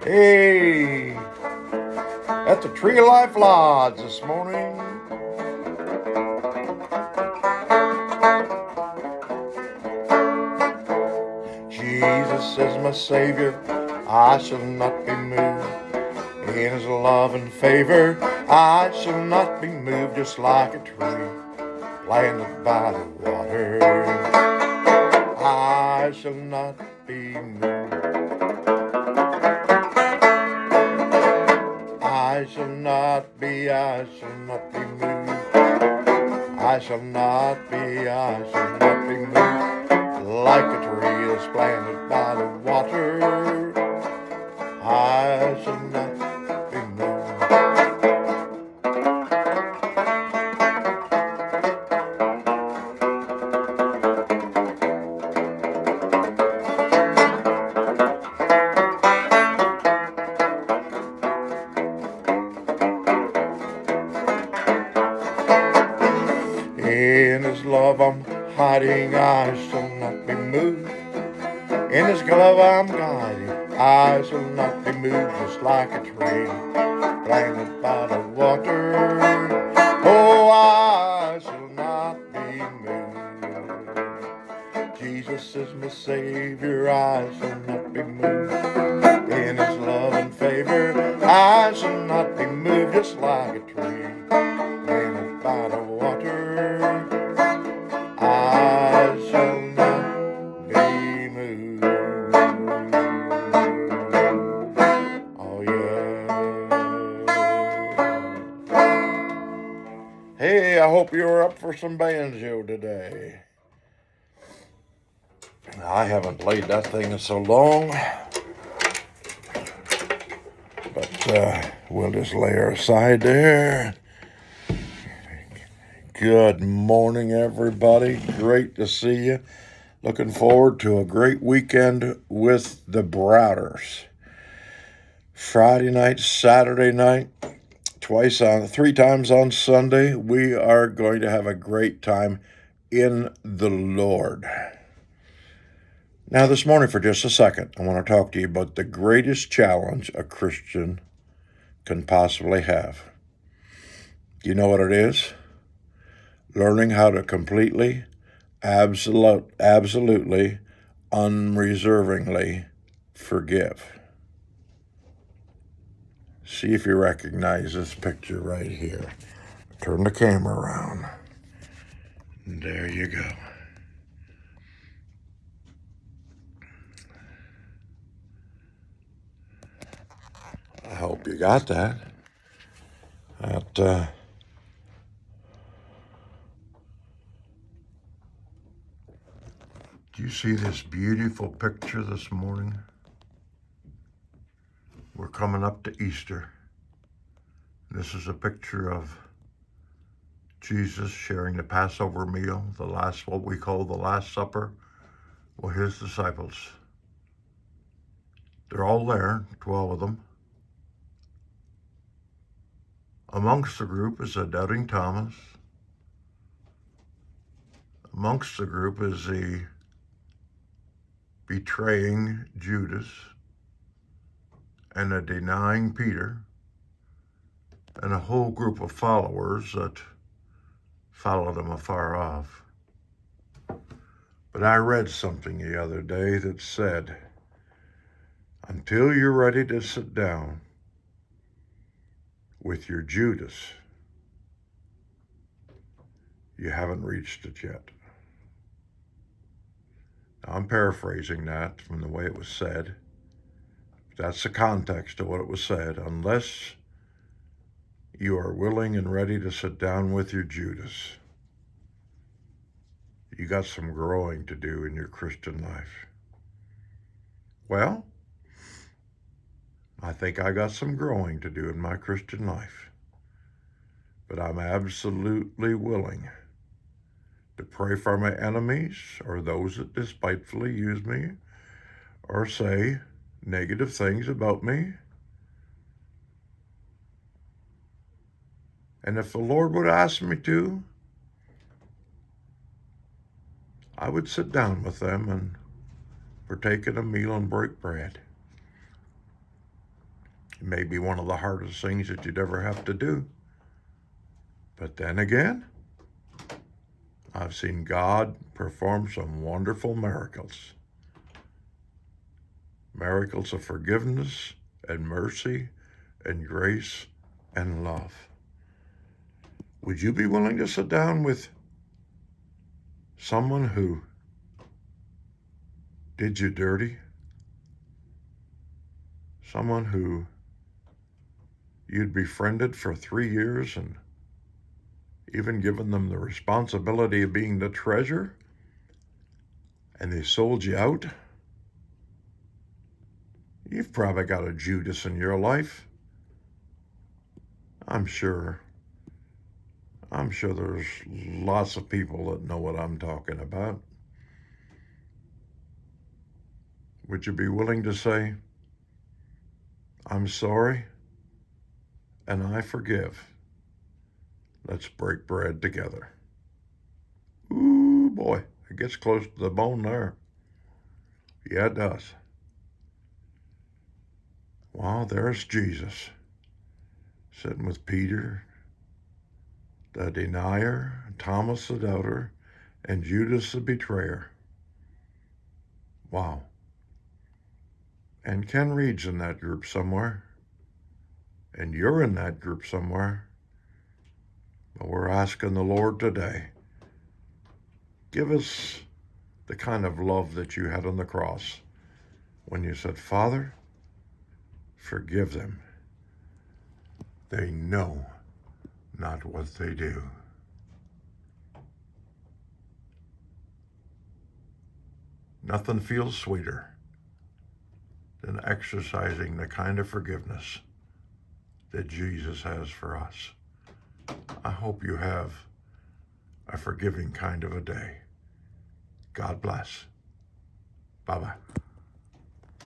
Hey, at the Tree of Life Lodge this morning. Jesus is my Savior, I shall not be moved. In His love and favor, I shall not be moved. Just like a tree planted by the water, I shall not be moved. I shall not be moved. I shall not be moved. Like a tree is planted by the water, I shall not be moved. In His love I'm hiding, I shall not be moved. In His glove I'm guiding, I shall not be moved. Just like a tree planted by the water, oh, I shall not be moved. Jesus is my Savior, I shall not be moved. In His love and favor, I shall not be moved. Just like a tree planted by the water, I shall not be moved. Oh yeah. Hey, I hope you're up for some banjo today. I haven't played that thing in so long, but we'll just lay her aside there. Good morning, everybody. Great to see you. Looking forward to a great weekend with the Browders. Friday night, Saturday night, 3 times on Sunday. We are going to have a great time in the Lord. Now, this morning, for just a second, I want to talk to you about the greatest challenge a Christian can possibly have. Do you know what it is? Learning how to completely, absolutely, unreservingly forgive. See if you recognize this picture right here. Turn the camera around. There you go. I hope you got that. Do you see this beautiful picture this morning? We're coming up to Easter. This is a picture of Jesus sharing the Passover meal, what we call the Last Supper, with His disciples. They're all there, 12 of them. Amongst the group is a doubting Thomas. Amongst the group is the betraying Judas and a denying Peter, and a whole group of followers that followed him afar off. But I read something the other day that said, until you're ready to sit down with your Judas, you haven't reached it yet. Now, I'm paraphrasing that from the way it was said. That's the context of what it was said. Unless you are willing and ready to sit down with your Judas, you got some growing to do in your Christian life. Well, I think I got some growing to do in my Christian life. But I'm absolutely willing to pray for my enemies or those that despitefully use me or say negative things about me. And if the Lord would ask me to, I would sit down with them and partake in a meal and break bread. It may be one of the hardest things that you'd ever have to do. But then again, I've seen God perform some wonderful miracles. Miracles of forgiveness and mercy and grace and love. Would you be willing to sit down with someone who did you dirty? Someone who you'd befriended for 3 years and even given them the responsibility of being the treasurer, and they sold you out? You've probably got a Judas in your life. I'm sure there's lots of people that know what I'm talking about. Would you be willing to say, I'm sorry and I forgive? Let's break bread together. Ooh, boy, it gets close to the bone there. Yeah, it does. Well, there's Jesus sitting with Peter, the denier, Thomas the doubter, and Judas the betrayer. Wow. And Ken Reid's in that group somewhere. And you're in that group somewhere. But we're asking the Lord today, give us the kind of love that you had on the cross when you said, Father, forgive them. They know not what they do. Nothing feels sweeter than exercising the kind of forgiveness that Jesus has for us. I hope you have a forgiving kind of a day. God bless. Bye-bye.